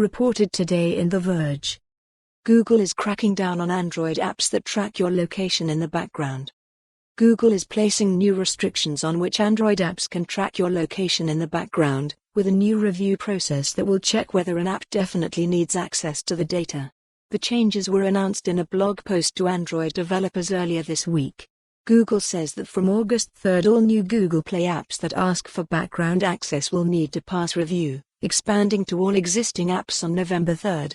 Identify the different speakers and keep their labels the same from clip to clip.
Speaker 1: reported today in The Verge. Google is cracking down on Android apps that track your location in the background. Google is placing new restrictions on which Android apps can track your location in the background, with a new review process that will check whether an app definitely needs access to the data. The changes were announced in a blog post to Android developers earlier this week. Google says that from August 3 all new Google Play apps that ask for background access will need to pass review, expanding to all existing apps on November 3.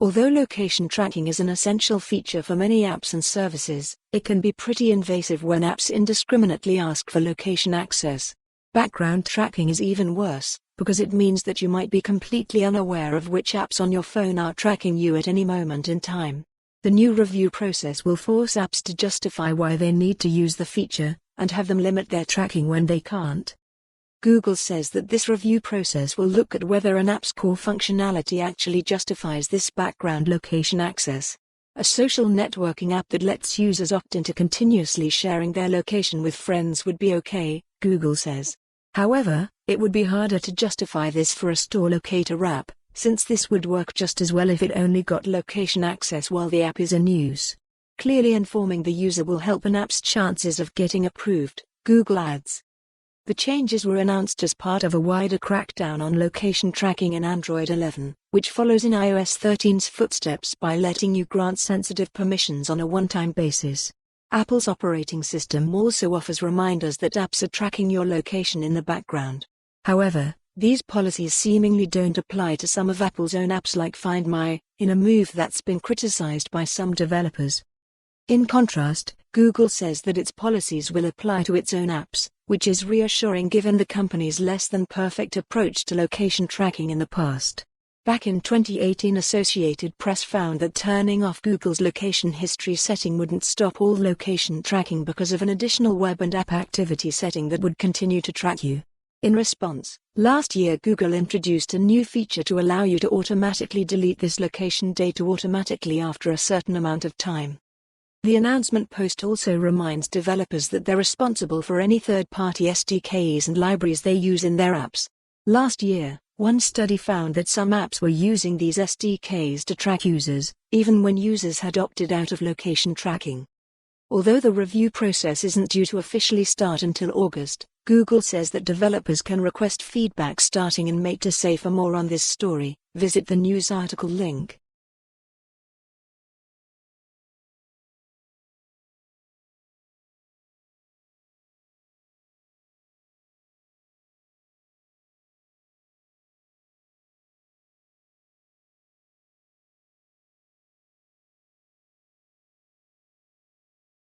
Speaker 1: Although location tracking is an essential feature for many apps and services, it can be pretty invasive when apps indiscriminately ask for location access. Background tracking is even worse, because it means that you might be completely unaware of which apps on your phone are tracking you at any moment in time. The new review process will force apps to justify why they need to use the feature, and have them limit their tracking when they can't. Google says that this review process will look at whether an app's core functionality actually justifies this background location access. A social networking app that lets users opt into continuously sharing their location with friends would be okay, Google says. However, it would be harder to justify this for a store locator app, since this would work just as well if it only got location access while the app is in use. Clearly informing the user will help an app's chances of getting approved, Google adds. The changes were announced as part of a wider crackdown on location tracking in Android 11, which follows in iOS 13's footsteps by letting you grant sensitive permissions on a one-time basis. Apple's operating system also offers reminders that apps are tracking your location in the background. However, these policies seemingly don't apply to some of Apple's own apps like Find My, in a move that's been criticized by some developers. In contrast, Google says that its policies will apply to its own apps, which is reassuring given the company's less-than-perfect approach to location tracking in the past. Back in 2018, Associated Press found that turning off Google's location history setting wouldn't stop all location tracking because of an additional web and app activity setting that would continue to track you. In response, last year Google introduced a new feature to allow you to automatically delete this location data automatically after a certain amount of time. The announcement post also reminds developers that they're responsible for any third-party SDKs and libraries they use in their apps. Last year, one study found that some apps were using these SDKs to track users, even when users had opted out of location tracking. Although the review process isn't due to officially start until August, Google says that developers can request feedback starting in May. To say for more on this story, visit the news article link.